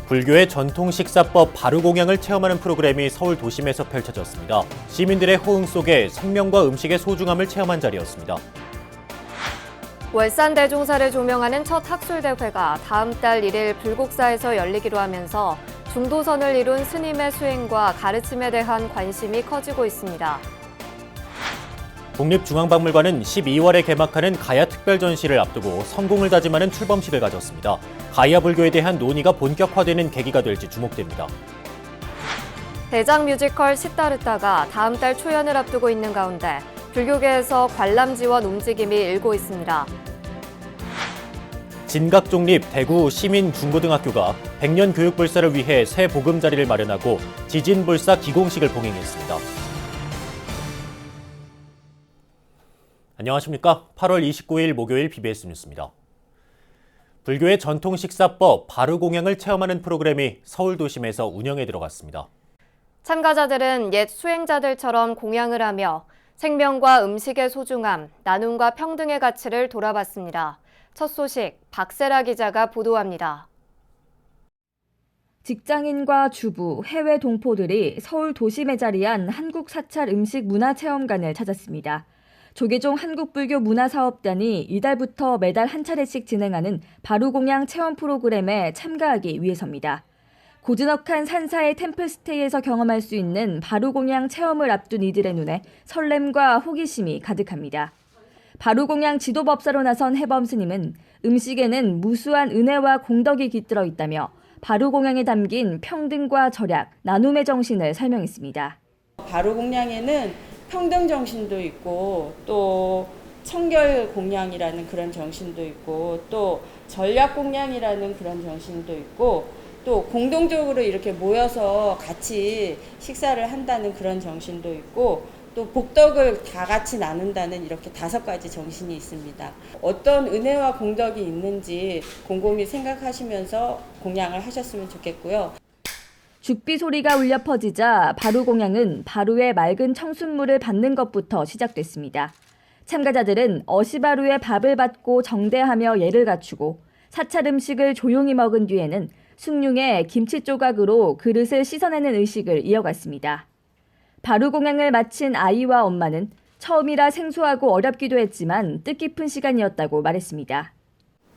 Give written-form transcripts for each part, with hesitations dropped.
불교의 전통 식사법 바루공양을 체험하는 프로그램이 서울 도심에서 펼쳐졌습니다. 시민들의 호응 속에 생명과 음식의 소중함을 체험한 자리였습니다. 월산 대종사를 조명하는 첫 학술대회가 다음 달 1일 불국사에서 열리기로 하면서 중도선을 이룬 스님의 수행과 가르침에 대한 관심이 커지고 있습니다. 국립중앙박물관은 12월에 개막하는 가야 특별전시를 앞두고 성공을 다짐하는 출범식을 가졌습니다. 가야 불교에 대한 논의가 본격화되는 계기가 될지 주목됩니다. 대작 뮤지컬 시타르타가 다음 달 초연을 앞두고 있는 가운데 불교계에서 관람 지원 움직임이 일고 있습니다. 진각종립 대구 시민중고등학교가 100년 교육불사를 위해 새 보금자리를 마련하고 지진불사 기공식을 봉행했습니다. 안녕하십니까? 8월 29일 목요일 BBS 뉴스입니다. 불교의 전통 식사법 바루공양을 체험하는 프로그램이 서울 도심에서 운영에 들어갔습니다. 참가자들은 옛 수행자들처럼 공양을 하며 생명과 음식의 소중함, 나눔과 평등의 가치를 돌아봤습니다. 첫 소식 박세라 기자가 보도합니다. 직장인과 주부, 해외 동포들이 서울 도심에 자리한 한국 사찰 음식 문화체험관을 찾았습니다. 조계종 한국불교문화사업단이 이달부터 매달 한 차례씩 진행하는 바루공양 체험 프로그램에 참가하기 위해서입니다. 고즈넉한 산사의 템플스테이에서 경험할 수 있는 바루공양 체험을 앞둔 이들의 눈에 설렘과 호기심이 가득합니다. 바루공양 지도법사로 나선 해범 스님은 음식에는 무수한 은혜와 공덕이 깃들어 있다며 바루공양에 담긴 평등과 절약, 나눔의 정신을 설명했습니다. 바루공양에는 평등 정신도 있고 또 청결 공양이라는 그런 정신도 있고 또 전략 공양이라는 그런 정신도 있고 또 공동적으로 이렇게 모여서 같이 식사를 한다는 그런 정신도 있고 또 복덕을 다 같이 나눈다는 이렇게 5가지 정신이 있습니다. 어떤 은혜와 공덕이 있는지 곰곰이 생각하시면서 공양을 하셨으면 좋겠고요. 죽비 소리가 울려 퍼지자 바루공양은 바루의 맑은 청순물을 받는 것부터 시작됐습니다. 참가자들은 어시바루에 밥을 받고 정대하며 예를 갖추고 사찰 음식을 조용히 먹은 뒤에는 숭늉에 김치 조각으로 그릇을 씻어내는 의식을 이어갔습니다. 바루공양을 마친 아이와 엄마는 처음이라 생소하고 어렵기도 했지만 뜻깊은 시간이었다고 말했습니다.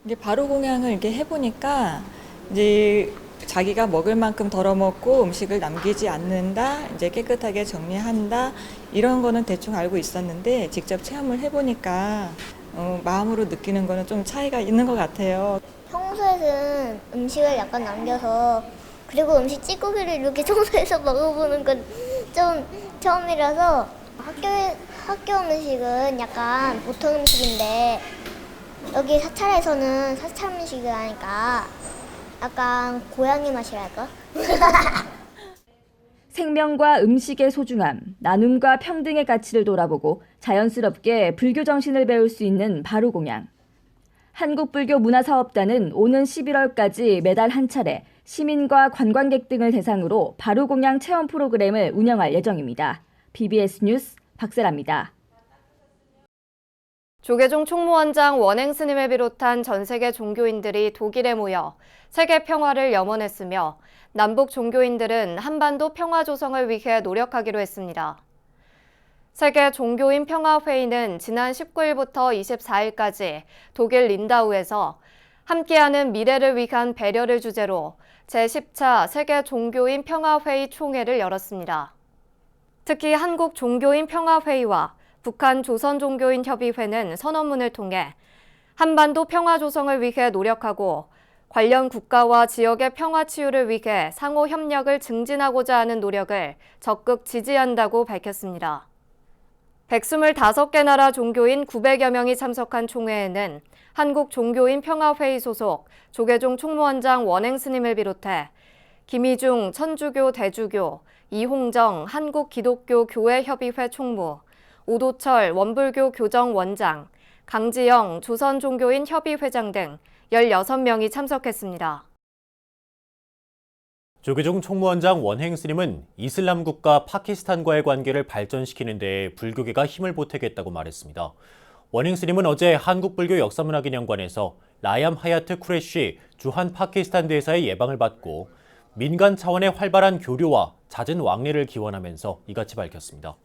이게 바루공양을 이렇게 해보니까 이제 자기가 먹을 만큼 덜어먹고 음식을 남기지 않는다, 이제 깨끗하게 정리한다, 이런 거는 대충 알고 있었는데 직접 체험을 해보니까 마음으로 느끼는 거는 좀 차이가 있는 것 같아요. 평소에는 음식을 약간 남겨서 그리고 음식 찌꺼기를 이렇게 청소해서 먹어보는 건 좀 처음이라서 학교 음식은 약간 보통 음식인데 여기 사찰에서는 사찰 음식을 하니까 약간 고양이 맛이랄까? 생명과 음식의 소중함, 나눔과 평등의 가치를 돌아보고 자연스럽게 불교 정신을 배울 수 있는 바루공양. 한국불교문화사업단은 오는 11월까지 매달 한 차례 시민과 관광객 등을 대상으로 바루공양 체험 프로그램을 운영할 예정입니다. BBS 뉴스 박세라입니다. 조계종 총무원장 원행 스님을 비롯한 전 세계 종교인들이 독일에 모여 세계 평화를 염원했으며 남북 종교인들은 한반도 평화 조성을 위해 노력하기로 했습니다. 세계 종교인 평화회의는 지난 19일부터 24일까지 독일 린다우에서 함께하는 미래를 위한 배려를 주제로 제10차 세계 종교인 평화회의 총회를 열었습니다. 특히 한국 종교인 평화회의와 북한 조선종교인협의회는 선언문을 통해 한반도 평화 조성을 위해 노력하고 관련 국가와 지역의 평화 치유를 위해 상호 협력을 증진하고자 하는 노력을 적극 지지한다고 밝혔습니다. 125개 나라 종교인 900여 명이 참석한 총회에는 한국 종교인 평화회의 소속 조계종 총무원장 원행 스님을 비롯해 김희중 천주교 대주교, 이홍정 한국기독교교회협의회 총무, 오도철 원불교 교정 원장, 강지영 조선종교인 협의회장 등 16명이 참석했습니다. 조계종 총무원장 원행 스님은 이슬람 국가 파키스탄과의 관계를 발전시키는 데 불교계가 힘을 보태겠다고 말했습니다. 원행 스님은 어제 한국불교 역사문화기념관에서 라얌 하야트 쿠레쉬 주한 파키스탄 대사의 예방을 받고 민간 차원의 활발한 교류와 잦은 왕래를 기원하면서 이같이 밝혔습니다.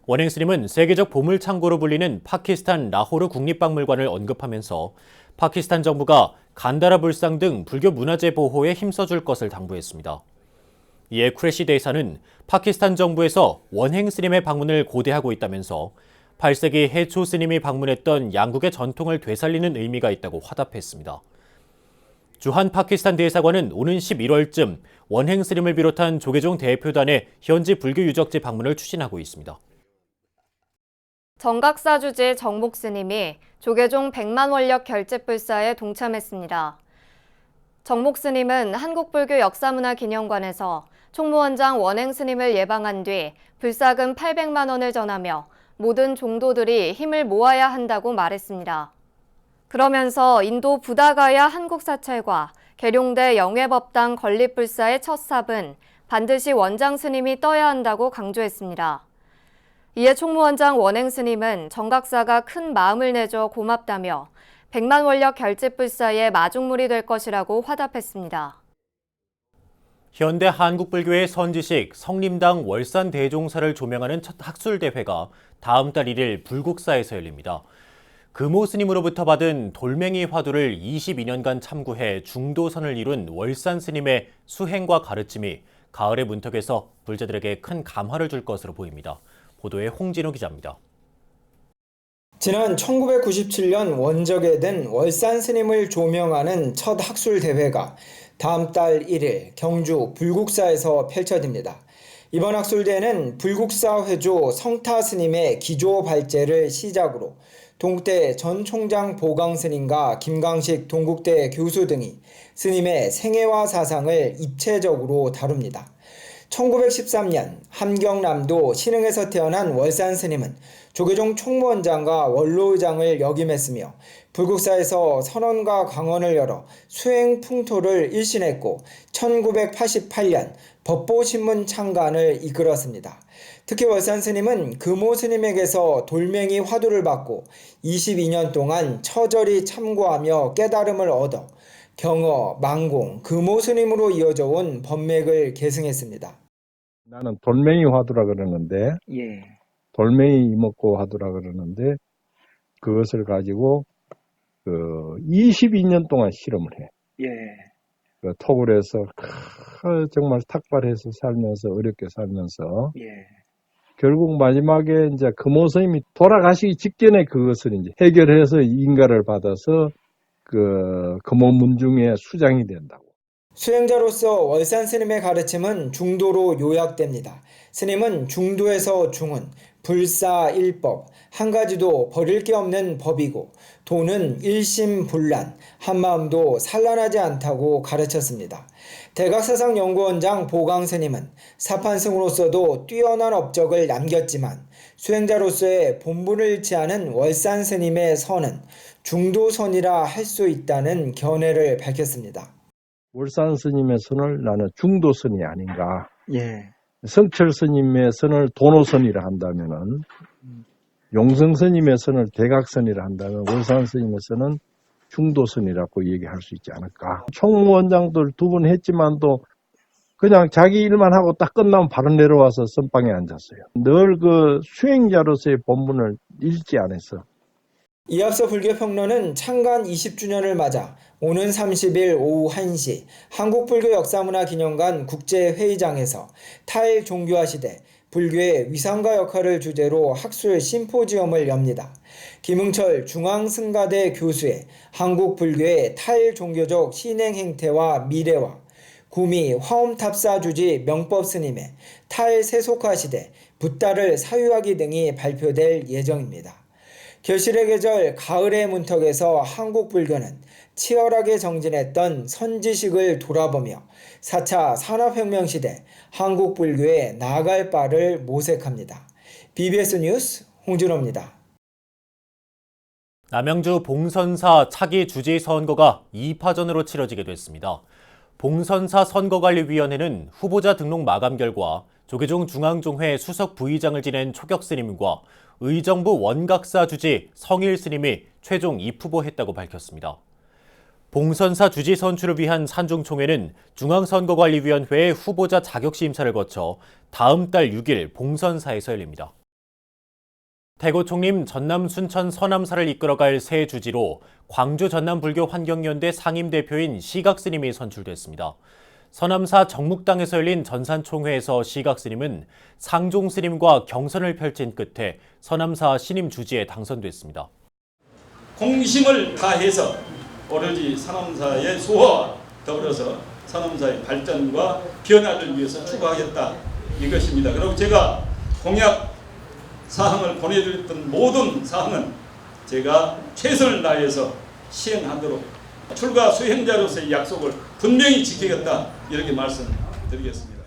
원행 스님은 세계적 보물창고로 불리는 파키스탄 라호르 국립박물관을 언급하면서 파키스탄 정부가 간다라 불상 등 불교 문화재 보호에 힘써줄 것을 당부했습니다. 이에 쿠레시 대사는 파키스탄 정부에서 원행 스님의 방문을 고대하고 있다면서 8세기 해초 스님이 방문했던 양국의 전통을 되살리는 의미가 있다고 화답했습니다. 주한 파키스탄 대사관은 오는 11월쯤 원행 스님을 비롯한 조계종 대표단의 현지 불교 유적지 방문을 추진하고 있습니다. 정각사주지 정복 스님이 조계종 100만 원력 결집불사에 동참했습니다. 정복 스님은 한국불교 역사문화기념관에서 총무원장 원행 스님을 예방한 뒤 불사금 800만 원을 전하며 모든 종도들이 힘을 모아야 한다고 말했습니다. 그러면서 인도 부다가야 한국사찰과 계룡대 영회법당 건립불사의 첫 삽은 반드시 원장 스님이 떠야 한다고 강조했습니다. 이에 총무원장 원행 스님은 정각사가 큰 마음을 내줘 고맙다며 100만 원력 결집불사의 마중물이 될 것이라고 화답했습니다. 현대 한국불교의 선지식 성림당 월산 대종사를 조명하는 첫 학술대회가 다음 달 1일 불국사에서 열립니다. 금오 스님으로부터 받은 돌멩이 화두를 22년간 참고해 중도선을 이룬 월산 스님의 수행과 가르침이 가을의 문턱에서 불자들에게 큰 감화를 줄 것으로 보입니다. 보도에 홍진호 기자입니다. 지난 1997년 원적에 든 월산 스님을 조명하는 첫 학술대회가 다음 달 1일 경주 불국사에서 펼쳐집니다. 이번 학술대회는 불국사 회조 성타 스님의 기조 발제를 시작으로 동국대 전 총장 보강 스님과 김강식 동국대 교수 등이 스님의 생애와 사상을 입체적으로 다룹니다. 1913년 함경남도 신흥에서 태어난 월산 스님은 조계종 총무원장과 원로의장을 역임했으며 불국사에서 선언과 강언을 열어 수행 풍토를 일신했고 1988년 법보신문 창간을 이끌었습니다. 특히 월산 스님은 금오 스님에게서 돌멩이 화두를 받고 22년 동안 처절히 참고하며 깨달음을 얻어 경어, 망공, 금오 스님으로 이어져 온 법맥을 계승했습니다. 나는 돌멩이 화두라 그러는데, 돌멩이 이목고 화두라 그러는데, 그것을 가지고 22년 동안 실험을 해. 토굴에서 정말 탁발해서 살면서 어렵게 살면서 결국 마지막에 이제 금오 스님이 돌아가시기 직전에 그것을 이제 해결해서 인가를 받아서 금오 문중의 수장이 된다고. 수행자로서 월산 스님의 가르침은 중도로 요약됩니다. 스님은 중도에서 중은 불사 일법, 한 가지도 버릴 게 없는 법이고 도는 일심불란, 한마음도 산란하지 않다고 가르쳤습니다. 대각사상연구원장 보강 스님은 사판승으로서도 뛰어난 업적을 남겼지만 수행자로서의 본분을 잃지 않은 월산 스님의 선은 중도선이라 할 수 있다는 견해를 밝혔습니다. 월산 스님의 선을 나는 중도선이 아닌가. 성철 스님의 선을 도노선이라 한다면은, 용성 스님의 선을 대각선이라 한다면 월산 스님의 선은 중도선이라고 얘기할 수 있지 않을까. 총무원장들 2분 했지만도 그냥 자기 일만 하고 딱 끝나면 바로 내려와서 선방에 앉았어요. 늘 수행자로서의 본분을 잃지 않았어. 이 앞서 불교평론은 창간 20주년을 맞아 오는 30일 오후 1시 한국불교역사문화기념관 국제회의장에서 탈종교화 시대 불교의 위상과 역할을 주제로 학술 심포지엄을 엽니다. 김흥철 중앙승가대 교수의 한국불교의 탈종교적 신행 행태와 미래와 구미 화엄탑사주지 명법스님의 탈세속화 시대 붓다를 사유하기 등이 발표될 예정입니다. 결실의 계절 가을의 문턱에서 한국불교는 치열하게 정진했던 선지식을 돌아보며 4차 산업혁명 시대 한국불교에 나아갈 바를 모색합니다. BBS 뉴스 홍준호입니다. 남양주 봉선사 차기 주지 선거가 2파전으로 치러지게 됐습니다. 봉선사 선거관리위원회는 후보자 등록 마감 결과 조계종 중앙종회 수석 부의장을 지낸 초격 스님과 의정부 원각사 주지 성일 스님이 최종 입후보했다고 밝혔습니다. 봉선사 주지 선출을 위한 산중총회는 중앙선거관리위원회의 후보자 자격심사를 거쳐 다음 달 6일 봉선사에서 열립니다. 태고 총림 전남 순천 서남사를 이끌어갈 새 주지로 광주 전남불교 환경연대 상임대표인 시각스님이 선출됐습니다. 서남사 정묵당에서 열린 전산총회에서 시각스님은 상종스님과 경선을 펼친 끝에 서남사 신임 주지에 당선됐습니다. 공심을 다해서 오로지 서남사의 수호와 더불어서 서남사의 발전과 변화를 위해서 추구하겠다 이것입니다. 그리고 제가 공약 사항을 보내드렸던 모든 사항은 제가 최선을 다해서 시행하도록 출가 수행자로서의 약속을 분명히 지키겠다 이렇게 말씀드리겠습니다.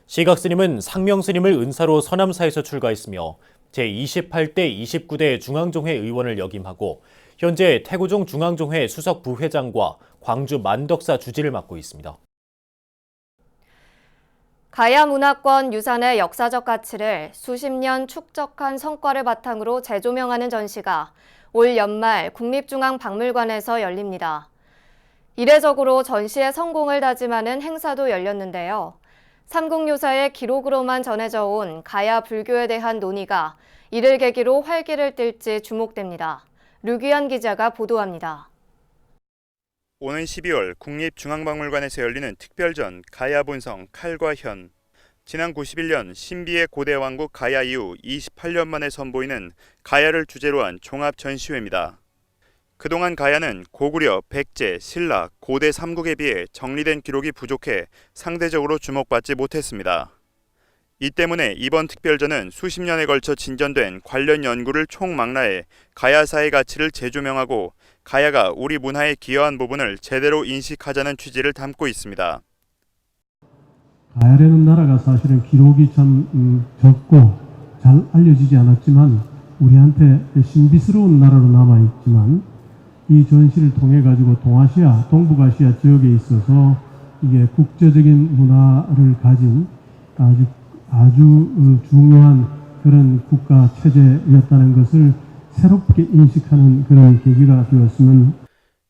시각스님은 상명스님을 은사로 서남사에서 출가했으며 제28대 29대 중앙종회 의원을 역임하고 현재 태고종 중앙종회 수석 부회장과 광주 만덕사 주지를 맡고 있습니다. 가야 문화권 유산의 역사적 가치를 수십 년 축적한 성과를 바탕으로 재조명하는 전시가 올 연말 국립중앙박물관에서 열립니다. 이례적으로 전시의 성공을 다짐하는 행사도 열렸는데요. 삼국유사의 기록으로만 전해져 온 가야 불교에 대한 논의가 이를 계기로 활기를 띨지 주목됩니다. 류기현 기자가 보도합니다. 오는 12월 국립중앙박물관에서 열리는 특별전 가야본성 칼과 현. 지난 91년 신비의 고대 왕국 가야 이후 28년 만에 선보이는 가야를 주제로 한 종합 전시회입니다. 그동안 가야는 고구려, 백제, 신라, 고대 삼국에 비해 정리된 기록이 부족해 상대적으로 주목받지 못했습니다. 이 때문에 이번 특별전은 수십 년에 걸쳐 진전된 관련 연구를 총망라해 가야사의 가치를 재조명하고 가야가 우리 문화에 기여한 부분을 제대로 인식하자는 취지를 담고 있습니다. 가야라는 나라가 사실은 기록이 참 적고 잘 알려지지 않았지만 우리한테 신비스러운 나라로 남아있지만 이 전시를 통해 가지고 동아시아, 동북아시아 지역에 있어서 이게 국제적인 문화를 가진 아주 중요한 그런 국가 체제였다는 것을 새롭게 인식하는 그런 계기가 되었으면.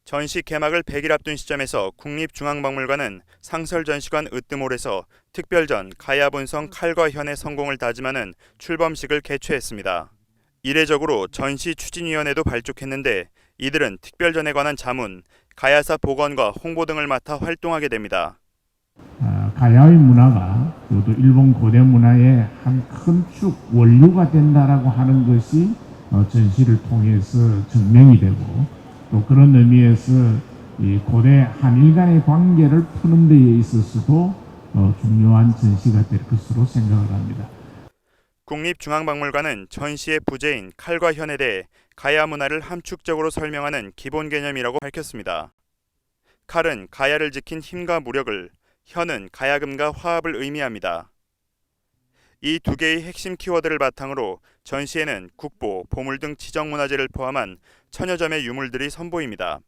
전시 개막을 100일 앞둔 시점에서 국립중앙박물관은 상설전시관 으뜸홀에서 특별전 가야본성 칼과 현의 성공을 다짐하는 출범식을 개최했습니다. 이례적으로 전시 추진위원회도 발족했는데 이들은 특별전에 관한 자문, 가야사 복원과 홍보 등을 맡아 활동하게 됩니다. 가야의 문화가 또 일본 고대 문화의 한 큰 축 원료가 된다라고 하는 것이 전시를 통해서 증명이 되고 또 그런 의미에서 이 고대 한일 간의 관계를 푸는 데에 있어서도 중요한 전시가 될 것으로 생각을 합니다. 국립중앙박물관은 전시의 부재인 칼과 현에 대해 가야 문화를 함축적으로 설명하는 기본 개념이라고 밝혔습니다. 칼은 가야를 지킨 힘과 무력을, 현은 가야금과 화합을 의미합니다. 이 두 개의 핵심 키워드를 바탕으로 전시에는 국보, 보물 등 지정문화재를 포함한 천여 점의 유물들이 선보입니다.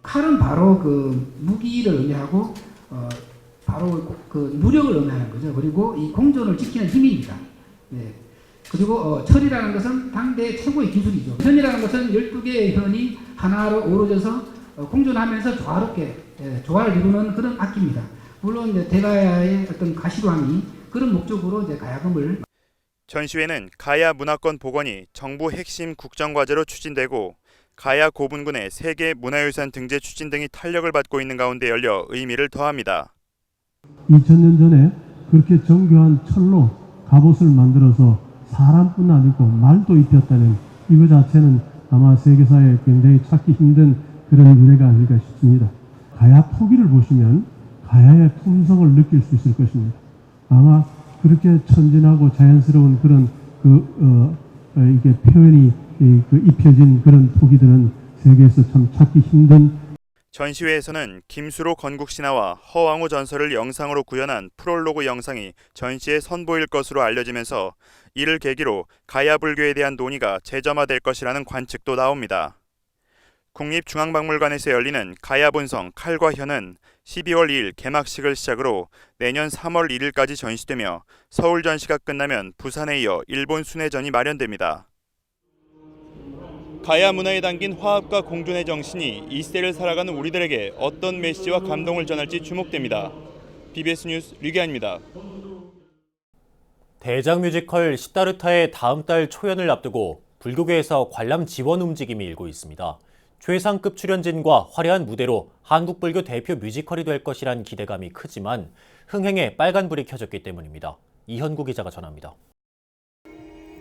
칼은 바로 그 무기를 의미하고 바로 그 무력을 의미하는 거죠. 그리고 이 공존을 지키는 힘입니다. 네. 그리고 철이라는 것은 당대 최고의 기술이죠. 현이라는 것은 12개의 현이 하나로 어우러져서 공존하면서 조화롭게 조화를 이루는 그런 악기입니다. 물론 이제 대가야의 어떤 가시광이 그런 목적으로 이제 가야금을. 전시회는 가야 문화권 복원이 정부 핵심 국정과제로 추진되고 가야 고분군의 세계 문화유산 등재 추진 등이 탄력을 받고 있는 가운데 열려 의미를 더합니다. 2000년 전에 그렇게 정교한 철로 갑옷을 만들어서 사람뿐 아니고 말도 입혔다는 이거 자체는 아마 세계사에 굉장히 찾기 힘든 그런 유래가 아닐까 싶습니다. 가야 토기를 보시면 가야의 품성을 느낄 수 있을 것입니다. 아마 그렇게 천진하고 자연스러운 그런 이게 표현이 입혀진 그런 토기들은 세계에서 참 찾기 힘든. 전시회에서는 김수로 건국신화와 허왕호 전설을 영상으로 구현한 프롤로그 영상이 전시에 선보일 것으로 알려지면서 이를 계기로 가야 불교에 대한 논의가 재점화될 것이라는 관측도 나옵니다. 국립중앙박물관에서 열리는 가야본성 칼과 현은 12월 2일 개막식을 시작으로 내년 3월 1일까지 전시되며 서울 전시가 끝나면 부산에 이어 일본 순회전이 마련됩니다. 가야 문화에 담긴 화합과 공존의 정신이 이 시대를 살아가는 우리들에게 어떤 메시지와 감동을 전할지 주목됩니다. BBS 뉴스 류기환입니다. 대작 뮤지컬 시다르타의 다음 달 초연을 앞두고 불교계에서 관람 지원 움직임이 일고 있습니다. 최상급 출연진과 화려한 무대로 한국 불교 대표 뮤지컬이 될 것이란 기대감이 크지만 흥행에 빨간불이 켜졌기 때문입니다. 이현구 기자가 전합니다.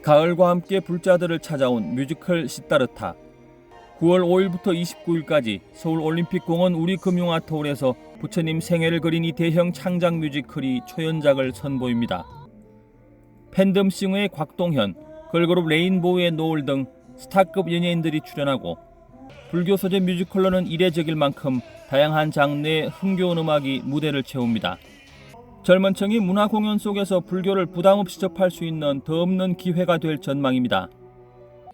가을과 함께 불자들을 찾아온 뮤지컬 시다르타. 9월 5일부터 29일까지 서울올림픽공원 우리금융아트홀에서 부처님 생애를 그린 이 대형 창작 뮤지컬이 초연작을 선보입니다. 팬덤싱어의 곽동현, 걸그룹 레인보우의 노을 등 스타급 연예인들이 출연하고 불교 소재 뮤지컬로는 이례적일 만큼 다양한 장르의 흥겨운 음악이 무대를 채웁니다. 젊은 층이 문화 공연 속에서 불교를 부담 없이 접할 수 있는 더 없는 기회가 될 전망입니다.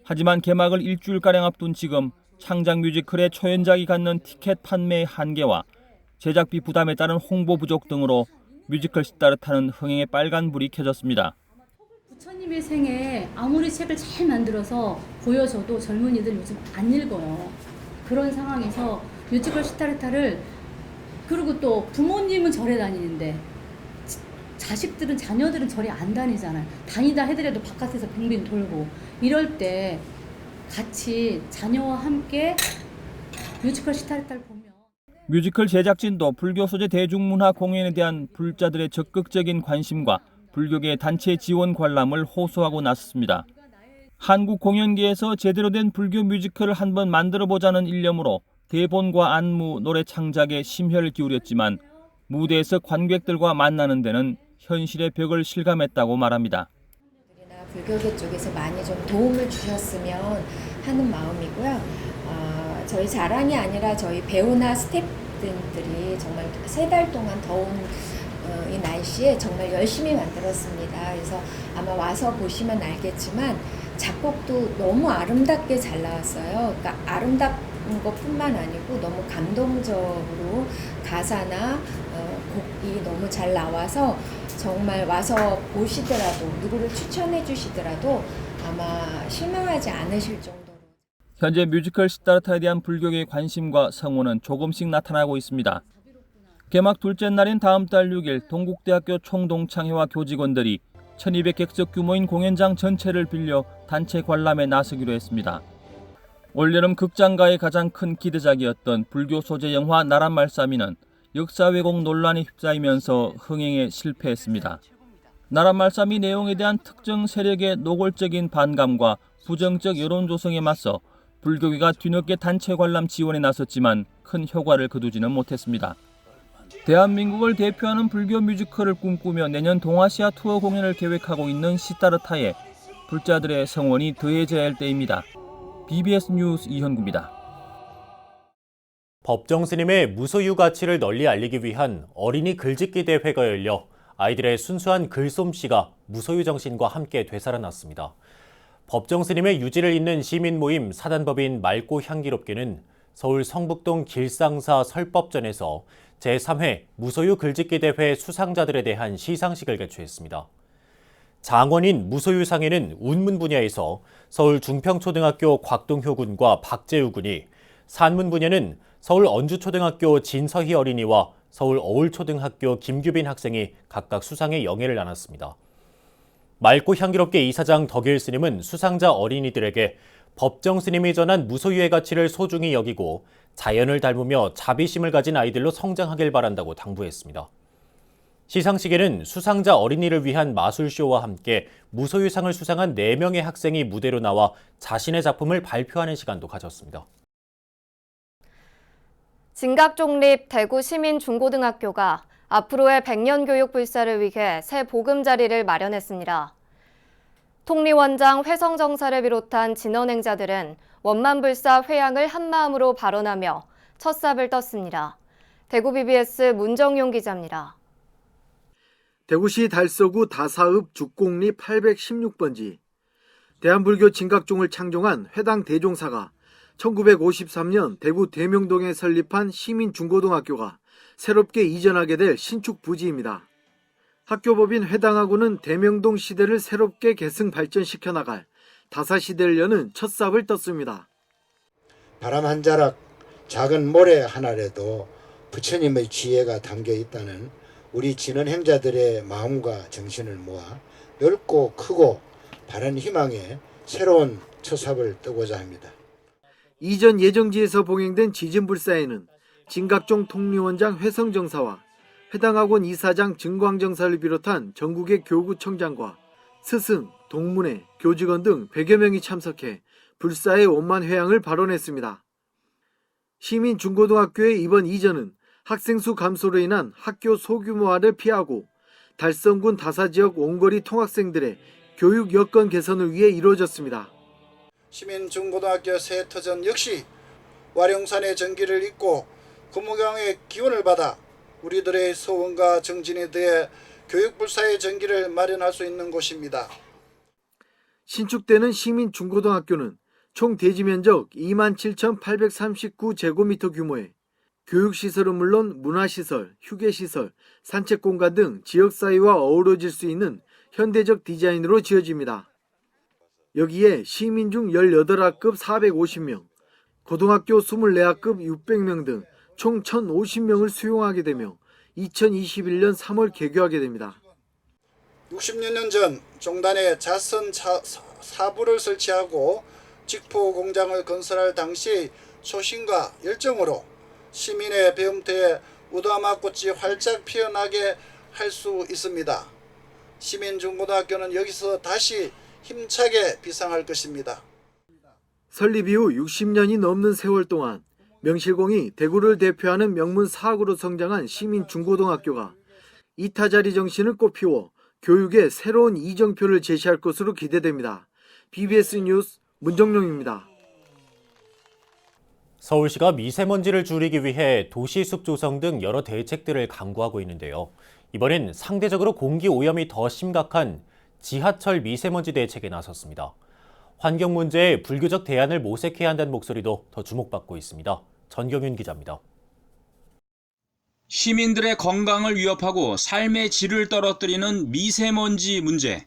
하지만 개막을 일주일가량 앞둔 지금 창작 뮤지컬의 초연작이 갖는 티켓 판매의 한계와 제작비 부담에 따른 홍보 부족 등으로 뮤지컬 시다르타는 흥행에 빨간불이 켜졌습니다. 부처님의 생애 아무리 책을 잘 만들어서 보여줘도 젊은이들 요즘 안 읽어요. 그런 상황에서 뮤지컬 시다르타를, 그리고 또 부모님은 절에 다니는데 자식들은, 자녀들은 절에 안 다니잖아요. 다니다 해더라도 바깥에서 빙빙 돌고, 이럴 때 같이 자녀와 함께 뮤지컬 시다르타를 보면. 뮤지컬 제작진도 불교 소재 대중문화 공연에 대한 불자들의 적극적인 관심과 불교계 단체 지원 관람을 호소하고 나섰습니다. 한국 공연계에서 제대로 된 불교 뮤지컬을 한번 만들어보자는 일념으로 대본과 안무, 노래 창작에 심혈을 기울였지만 무대에서 관객들과 만나는 데는 현실의 벽을 실감했다고 말합니다. 불교계 쪽에서 많이 좀 도움을 주셨으면 하는 마음이고요. 저희 자랑이 아니라 저희 배우나 스태프분들이 정말 3달 동안 더운 이 날씨에 정말 열심히 만들었습니다. 그래서 아마 와서 보시면 알겠지만 작곡도 너무 아름답게 잘 나왔어요. 그러니까 아름다운 것뿐만 아니고 너무 감동적으로 가사나 곡이 너무 잘 나와서 정말 와서 보시더라도, 누구를 추천해 주시더라도 아마 실망하지 않으실 정도로. 현재 뮤지컬 시다르타에 대한 불교계의 관심과 성원은 조금씩 나타나고 있습니다. 개막 둘째 날인 다음 달 6일 동국대학교 총동창회와 교직원들이 1200객석 규모인 공연장 전체를 빌려 단체 관람에 나서기로 했습니다. 올여름 극장가의 가장 큰 기대작이었던 불교 소재 영화 나랏말싸미는 역사 왜곡 논란에 휩싸이면서 흥행에 실패했습니다. 나랏말싸미 내용에 대한 특정 세력의 노골적인 반감과 부정적 여론 조성에 맞서 불교계가 뒤늦게 단체 관람 지원에 나섰지만 큰 효과를 거두지는 못했습니다. 대한민국을 대표하는 불교 뮤지컬을 꿈꾸며 내년 동아시아 투어 공연을 계획하고 있는 시다르타에 불자들의 성원이 더해져야 할 때입니다. BBS 뉴스 이현구입니다. 법정 스님의 무소유 가치를 널리 알리기 위한 어린이 글짓기 대회가 열려 아이들의 순수한 글솜씨가 무소유 정신과 함께 되살아났습니다. 법정 스님의 유지를 잇는 시민 모임 사단법인 맑고 향기롭게는 서울 성북동 길상사 설법전에서 제3회 무소유 글짓기 대회 수상자들에 대한 시상식을 개최했습니다. 장원인 무소유상에는 운문 분야에서 서울 중평초등학교 곽동효 군과 박재우 군이, 산문 분야는 서울 언주초등학교 진서희 어린이와 서울 어울초등학교 김규빈 학생이 각각 수상의 영예를 나눴습니다. 맑고 향기롭게 이사장 덕일 스님은 수상자 어린이들에게 법정 스님이 전한 무소유의 가치를 소중히 여기고 자연을 닮으며 자비심을 가진 아이들로 성장하길 바란다고 당부했습니다. 시상식에는 수상자 어린이를 위한 마술쇼와 함께 무소유상을 수상한 4명의 학생이 무대로 나와 자신의 작품을 발표하는 시간도 가졌습니다. 진각종립 대구시민중고등학교가 앞으로의 100년 교육 불사를 위해 새 보금자리를 마련했습니다. 통리원장 회성정사를 비롯한 진언행자들은 원만불사 회양을 한마음으로 발언하며 첫 삽을 떴습니다. 대구 BBS 문정용 기자입니다. 대구시 달서구 다사읍 죽곡리 816번지 대한불교 진각종을 창종한 회당 대종사가 1953년 대구 대명동에 설립한 시민중고등학교가 새롭게 이전하게 될 신축 부지입니다. 학교법인 회당하고는 대명동 시대를 새롭게 계승 발전시켜 나갈 다사시대를 여는 첫 삽을 떴습니다. 바람 한 자락, 작은 모래 하나라도 부처님의 지혜가 담겨 있다는 우리 진원 행자들의 마음과 정신을 모아 넓고 크고 바른 희망의 새로운 초삽을 뜨고자 합니다. 이전 예정지에서 봉행된 지진불사에는 진각종 통리원장 회성정사와 해당 학원 이사장 증광정사를 비롯한 전국의 교구청장과 스승, 동문회, 교직원 등 100여 명이 참석해 불사의 원만 회향을 발언했습니다. 시민 중고등학교의 이번 이전은 학생 수 감소로 인한 학교 소규모화를 피하고 달성군 다사지역 원거리 통학생들의 교육 여건 개선을 위해 이루어졌습니다. 시민 중고등학교 새 터전 역시 와룡산의 전기를 잇고 금호강의 기원을 받아 우리들의 소원과 정진에 대해 교육불사의 전기를 마련할 수 있는 곳입니다. 신축되는 시민 중고등학교는 총 대지 면적 27,839제곱미터 규모의 교육시설은 물론 문화시설, 휴게시설, 산책공간 등 지역사회와 어우러질 수 있는 현대적 디자인으로 지어집니다. 여기에 시민 중 18학급 450명, 고등학교 24학급 600명 등 총 1,050명을 수용하게 되며 2021년 3월 개교하게 됩니다. 60여 년 전 종단에 자선 사부를 설치하고 직포 공장을 건설할 당시 초심과 열정으로 시민의 배움터에 우다마꽃이 활짝 피어나게 할 수 있습니다. 시민중고등학교는 여기서 다시 힘차게 비상할 것입니다. 설립 이후 60년이 넘는 세월 동안 명실공히 대구를 대표하는 명문 사학으로 성장한 시민중고등학교가 이타자리 정신을 꽃피워 교육의 새로운 이정표를 제시할 것으로 기대됩니다. BBS 뉴스 문정룡입니다. 서울시가 미세먼지를 줄이기 위해 도시숲 조성 등 여러 대책들을 강구하고 있는데요. 이번엔 상대적으로 공기 오염이 더 심각한 지하철 미세먼지 대책에 나섰습니다. 환경 문제에 불교적 대안을 모색해야 한다는 목소리도 더 주목받고 있습니다. 전경윤 기자입니다. 시민들의 건강을 위협하고 삶의 질을 떨어뜨리는 미세먼지 문제.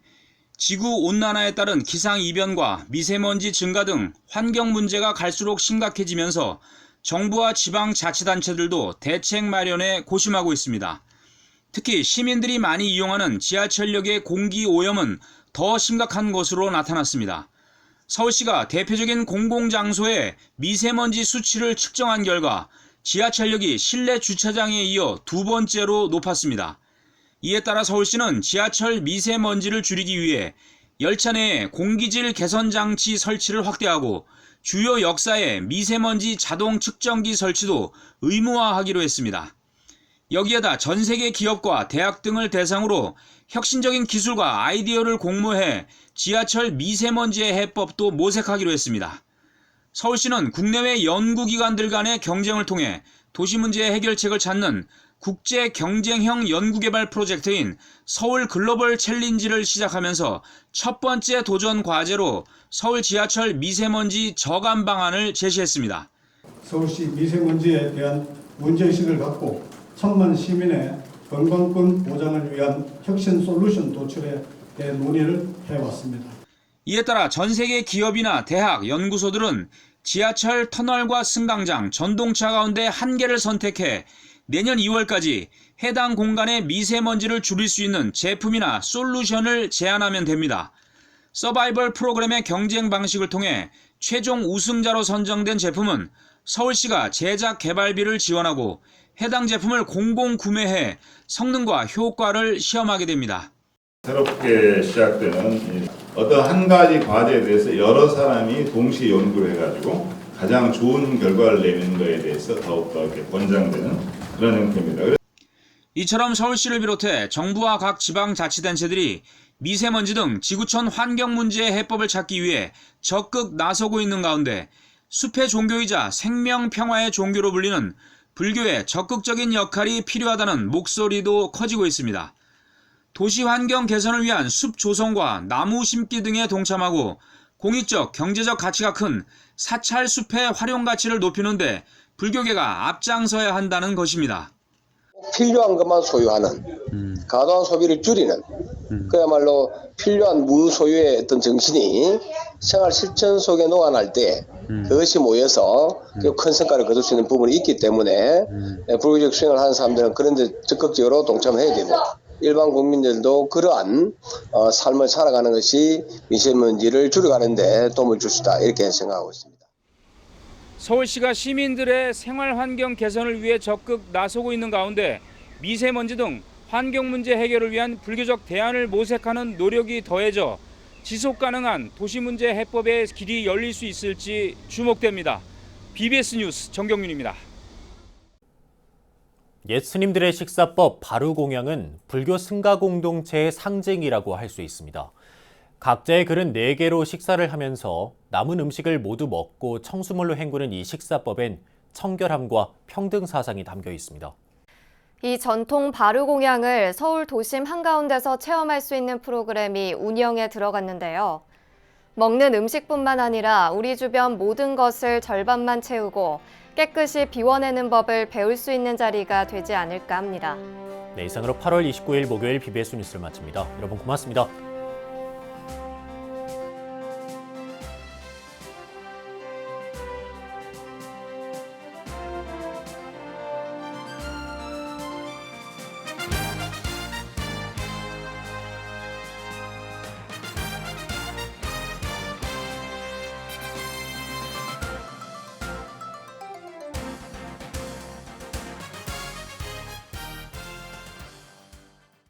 지구온난화에 따른 기상이변과 미세먼지 증가 등 환경 문제가 갈수록 심각해지면서 정부와 지방자치단체들도 대책 마련에 고심하고 있습니다. 특히 시민들이 많이 이용하는 지하철역의 공기 오염은 더 심각한 것으로 나타났습니다. 서울시가 대표적인 공공장소의 미세먼지 수치를 측정한 결과 지하철역이 실내 주차장에 이어 두 번째로 높았습니다. 이에 따라 서울시는 지하철 미세먼지를 줄이기 위해 열차 내에 공기질 개선 장치 설치를 확대하고 주요 역사에 미세먼지 자동 측정기 설치도 의무화하기로 했습니다. 여기에다 전 세계 기업과 대학 등을 대상으로 혁신적인 기술과 아이디어를 공모해 지하철 미세먼지의 해법도 모색하기로 했습니다. 서울시는 국내외 연구기관들 간의 경쟁을 통해 도시 문제의 해결책을 찾는 국제 경쟁형 연구개발 프로젝트인 서울 글로벌 챌린지를 시작하면서 첫 번째 도전 과제로 서울 지하철 미세먼지 저감 방안을 제시했습니다. 서울시 미세먼지에 대한 문제의식을 갖고 천만 시민의 건강권 보장을 위한 혁신 솔루션 도출에 대한 논의를 해왔습니다. 이에 따라 전 세계 기업이나 대학, 연구소들은 지하철 터널과 승강장, 전동차 가운데 한 개를 선택해 내년 2월까지 해당 공간의 미세먼지를 줄일 수 있는 제품이나 솔루션을 제안하면 됩니다. 서바이벌 프로그램의 경쟁 방식을 통해 최종 우승자로 선정된 제품은 서울시가 제작 개발비를 지원하고 해당 제품을 공공 구매해 성능과 효과를 시험하게 됩니다. 새롭게 시작되는 어떤 한 가지 과제에 대해서 여러 사람이 동시에 연구를 해가지고 가장 좋은 결과를 내는 것에 대해서 더욱더 이렇게 권장되는 그런 형태입니다. 이처럼 서울시를 비롯해 정부와 각 지방자치단체들이 미세먼지 등 지구촌 환경 문제의 해법을 찾기 위해 적극 나서고 있는 가운데 숲의 종교이자 생명평화의 종교로 불리는 불교의 적극적인 역할이 필요하다는 목소리도 커지고 있습니다. 도시 환경 개선을 위한 숲 조성과 나무 심기 등에 동참하고 공익적, 경제적 가치가 큰 사찰 숲의 활용 가치를 높이는데 불교계가 앞장서야 한다는 것입니다. 필요한 것만 소유하는 과도한 소비를 줄이는 그야말로 필요한 무소유의 어떤 정신이 생활 실천 속에 녹아날 때 그것이 모여서 큰 성과를 거둘 수 있는 부분이 있기 때문에 불교적 수행을 하는 사람들은 그런 데 적극적으로 동참해야 되고 일반 국민들도 그러한 삶을 살아가는 것이 미세먼지를 줄여가는 데 도움을 줄 수 있다 이렇게 생각하고 있습니다. 서울시가 시민들의 생활 환경 개선을 위해 적극 나서고 있는 가운데 미세먼지 등 환경 문제 해결을 위한 불교적 대안을 모색하는 노력이 더해져 지속 가능한 도시 문제 해법의 길이 열릴 수 있을지 주목됩니다. BBS 뉴스 정경윤입니다. 옛 스님들의 식사법 바루공양은 불교 승가 공동체의 상징이라고 할 수 있습니다. 각자의 그릇 4개로 식사를 하면서 남은 음식을 모두 먹고 청수물로 헹구는 이 식사법엔 청결함과 평등 사상이 담겨 있습니다. 이 전통 바루공양을 서울 도심 한가운데서 체험할 수 있는 프로그램이 운영에 들어갔는데요. 먹는 음식뿐만 아니라 우리 주변 모든 것을 절반만 채우고 깨끗이 비워내는 법을 배울 수 있는 자리가 되지 않을까 합니다. 네, 이상으로 8월 29일 목요일 BBS 뉴스를 마칩니다. 여러분 고맙습니다.